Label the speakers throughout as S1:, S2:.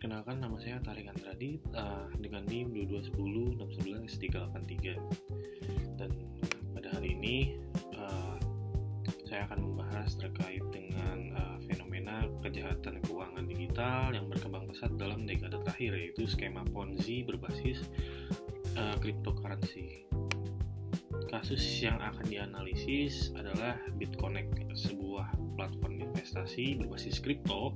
S1: Perkenalkan, nama saya Tarik Andradi dengan NIM 2210611383. Dan pada hari ini saya akan membahas terkait dengan fenomena kejahatan keuangan digital yang berkembang pesat dalam dekade terakhir, yaitu skema Ponzi berbasis cryptocurrency. Kasus yang akan dianalisis adalah BitConnect, sebuah platform investasi berbasis kripto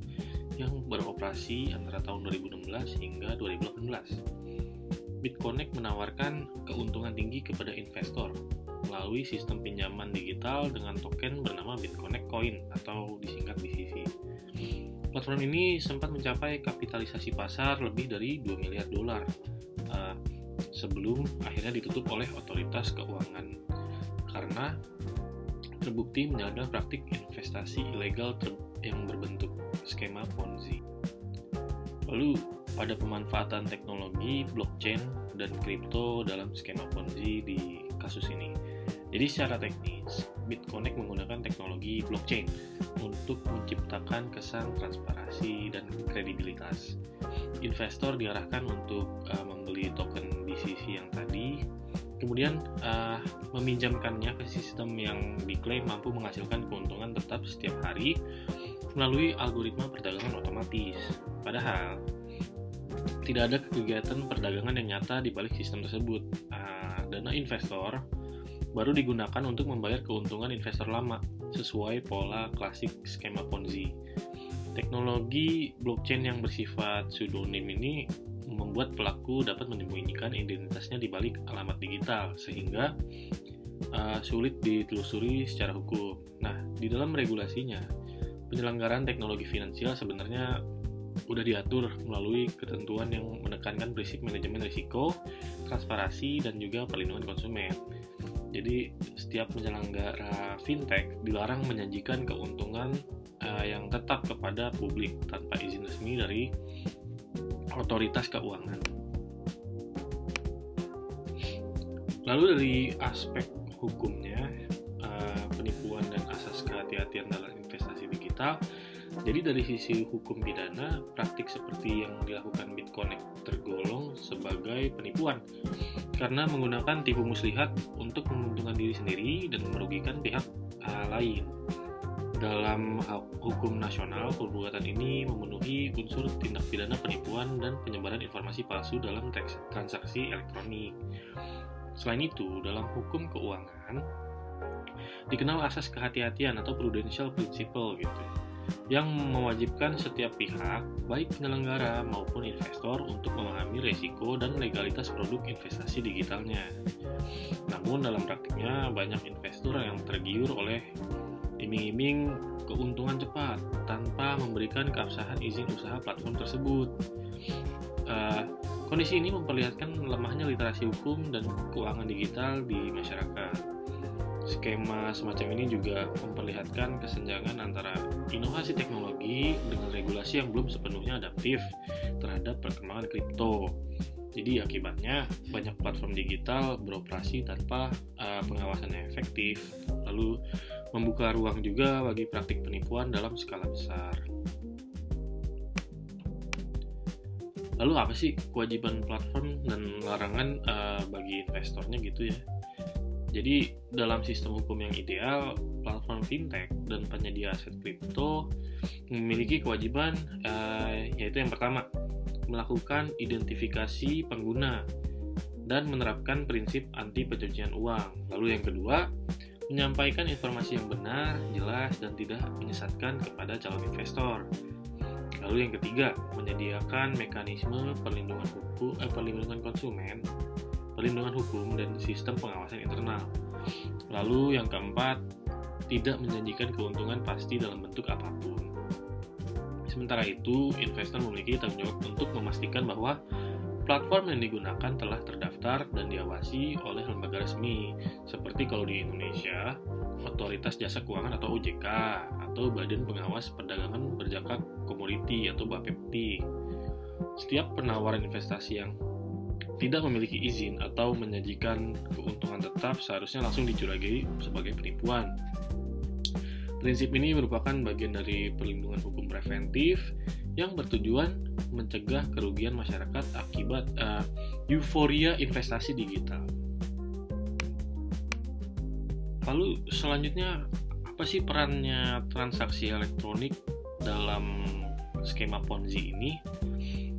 S1: yang beroperasi antara tahun 2016 hingga 2018. BitConnect menawarkan keuntungan tinggi kepada investor melalui sistem pinjaman digital dengan token bernama BitConnect Coin atau disingkat BCC. Platform ini sempat mencapai kapitalisasi pasar lebih dari 2 miliar dolar sebelum akhirnya ditutup oleh otoritas keuangan karena terbukti menjalankan praktik investasi ilegal yang berbentuk skema Ponzi. Lalu pada pemanfaatan teknologi blockchain dan kripto dalam skema Ponzi di kasus ini. Jadi secara teknis, BitConnect menggunakan teknologi blockchain untuk menciptakan kesan transparansi dan kredibilitas. Investor diarahkan untuk membeli token BCC yang tadi, kemudian meminjamkannya ke sistem yang diklaim mampu menghasilkan keuntungan tetap setiap hari melalui algoritma perdagangan otomatis. Padahal tidak ada kegiatan perdagangan yang nyata di balik sistem tersebut. Dana investor baru digunakan untuk membayar keuntungan investor lama sesuai pola klasik skema Ponzi. Teknologi blockchain yang bersifat pseudonym ini membuat pelaku dapat menyembunyikan identitasnya di balik alamat digital sehingga sulit ditelusuri secara hukum. Nah, di dalam regulasinya, penyelenggaraan teknologi finansial sebenarnya udah diatur melalui ketentuan yang menekankan prinsip manajemen risiko, transparansi, dan juga perlindungan konsumen. Jadi, setiap penyelenggara fintech dilarang menjanjikan keuntungan yang tetap kepada publik tanpa izin resmi dari otoritas keuangan. Lalu dari aspek hukumnya, penipuan dan asas kehati-hatian dalam investasi digital. Jadi dari sisi hukum pidana, praktik seperti yang dilakukan BitConnect tergolong sebagai penipuan karena menggunakan tipu muslihat untuk menguntungkan diri sendiri dan merugikan pihak lain. Dalam hukum nasional, perbuatan ini memenuhi unsur tindak pidana penipuan dan penyebaran informasi palsu dalam transaksi elektronik. Selain itu, dalam hukum keuangan dikenal asas kehati-hatian atau prudential principle gitu, yang mewajibkan setiap pihak, baik penyelenggara maupun investor, untuk memahami risiko dan legalitas produk investasi digitalnya. Namun dalam praktiknya banyak investor yang tergiur oleh iming-iming keuntungan cepat tanpa memberikan keabsahan izin usaha platform tersebut. Kondisi ini memperlihatkan lemahnya literasi hukum dan keuangan digital di masyarakat. Skema semacam ini juga memperlihatkan kesenjangan antara inovasi teknologi dengan regulasi yang belum sepenuhnya adaptif terhadap perkembangan kripto. Jadi akibatnya banyak platform digital beroperasi tanpa pengawasan yang efektif, lalu membuka ruang juga bagi praktik penipuan dalam skala besar. Lalu apa sih kewajiban platform dan larangan bagi investornya gitu ya? Jadi dalam sistem hukum yang ideal, platform fintech dan penyedia aset kripto memiliki kewajiban yaitu yang pertama, melakukan identifikasi pengguna dan menerapkan prinsip anti pencucian uang. Lalu yang kedua, menyampaikan informasi yang benar, jelas, dan tidak menyesatkan kepada calon investor. Lalu yang ketiga, menyediakan mekanisme perlindungan konsumen, perlindungan hukum, dan sistem pengawasan internal. Lalu yang keempat, tidak menjanjikan keuntungan pasti dalam bentuk apapun. Sementara itu, investor memiliki tanggung jawab untuk memastikan bahwa platform yang digunakan telah terdaftar dan diawasi oleh lembaga resmi, seperti kalau di Indonesia, Otoritas Jasa Keuangan atau OJK, atau Badan Pengawas Perdagangan Berjangka Komoditi atau BAPEPTI. Setiap penawaran investasi yang tidak memiliki izin atau menjanjikan keuntungan tetap seharusnya langsung dicurigai sebagai penipuan. Prinsip ini merupakan bagian dari perlindungan hukum preventif yang bertujuan mencegah kerugian masyarakat akibat euforia investasi digital. Lalu selanjutnya, apa sih perannya transaksi elektronik dalam skema Ponzi ini?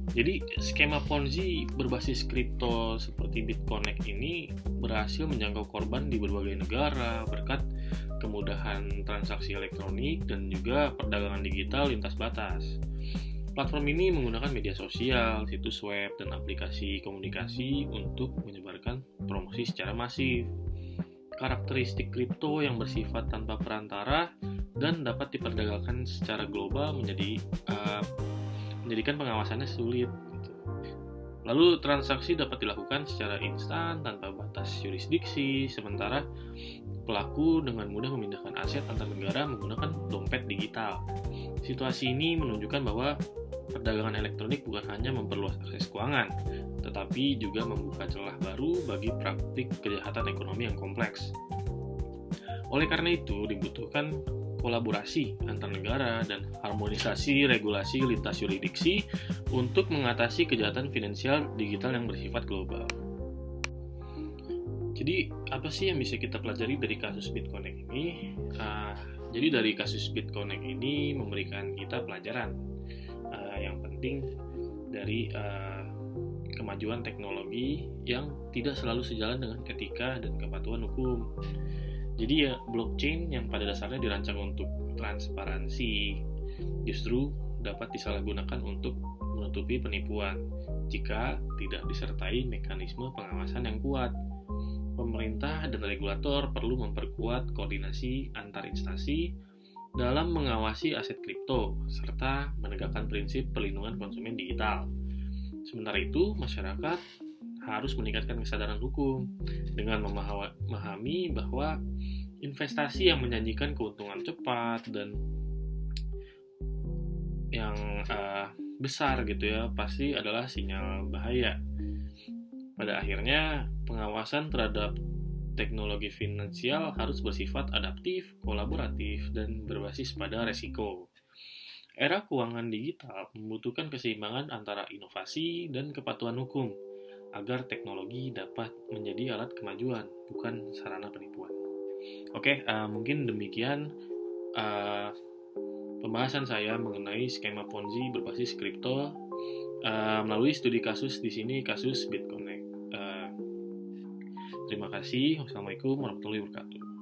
S1: Jadi skema Ponzi berbasis kripto seperti BitConnect ini berhasil menjangkau korban di berbagai negara berkat kemudahan transaksi elektronik dan juga perdagangan digital lintas batas. Platform ini menggunakan media sosial, situs web, dan aplikasi komunikasi untuk menyebarkan promosi secara masif. Karakteristik kripto yang bersifat tanpa perantara dan dapat diperdagangkan secara global menjadikan pengawasannya sulit. Lalu transaksi dapat dilakukan secara instan tanpa batas jurisdiksi, sementara pelaku dengan mudah memindahkan aset antar negara menggunakan dompet digital. Situasi ini menunjukkan bahwa perdagangan elektronik bukan hanya memperluas akses keuangan, tetapi juga membuka celah baru bagi praktik kejahatan ekonomi yang kompleks. Oleh karena itu, dibutuhkan kolaborasi antar negara dan harmonisasi regulasi lintas yurisdiksi untuk mengatasi kejahatan finansial digital yang bersifat global. Jadi, apa sih yang bisa kita pelajari dari kasus BitConnect ini? Jadi dari kasus BitConnect ini memberikan kita pelajaran yang penting dari kemajuan teknologi yang tidak selalu sejalan dengan etika dan kepatuhan hukum. Jadi blockchain yang pada dasarnya dirancang untuk transparansi justru dapat disalahgunakan untuk menutupi penipuan jika tidak disertai mekanisme pengawasan yang kuat. Pemerintah dan regulator perlu memperkuat koordinasi antar instansi dalam mengawasi aset kripto serta menegakkan prinsip perlindungan konsumen digital. Sementara itu, masyarakat harus meningkatkan kesadaran hukum dengan memahami bahwa investasi yang menjanjikan keuntungan cepat dan yang besar gitu ya pasti adalah sinyal bahaya. Pada akhirnya, pengawasan terhadap teknologi finansial harus bersifat adaptif, kolaboratif, dan berbasis pada resiko. Era keuangan digital membutuhkan keseimbangan antara inovasi dan kepatuhan hukum agar teknologi dapat menjadi alat kemajuan, bukan sarana penipuan. Oke, mungkin demikian pembahasan saya mengenai skema Ponzi berbasis kripto melalui studi kasus di sini kasus BitConnect. Terima kasih. Wassalamualaikum warahmatullahi wabarakatuh.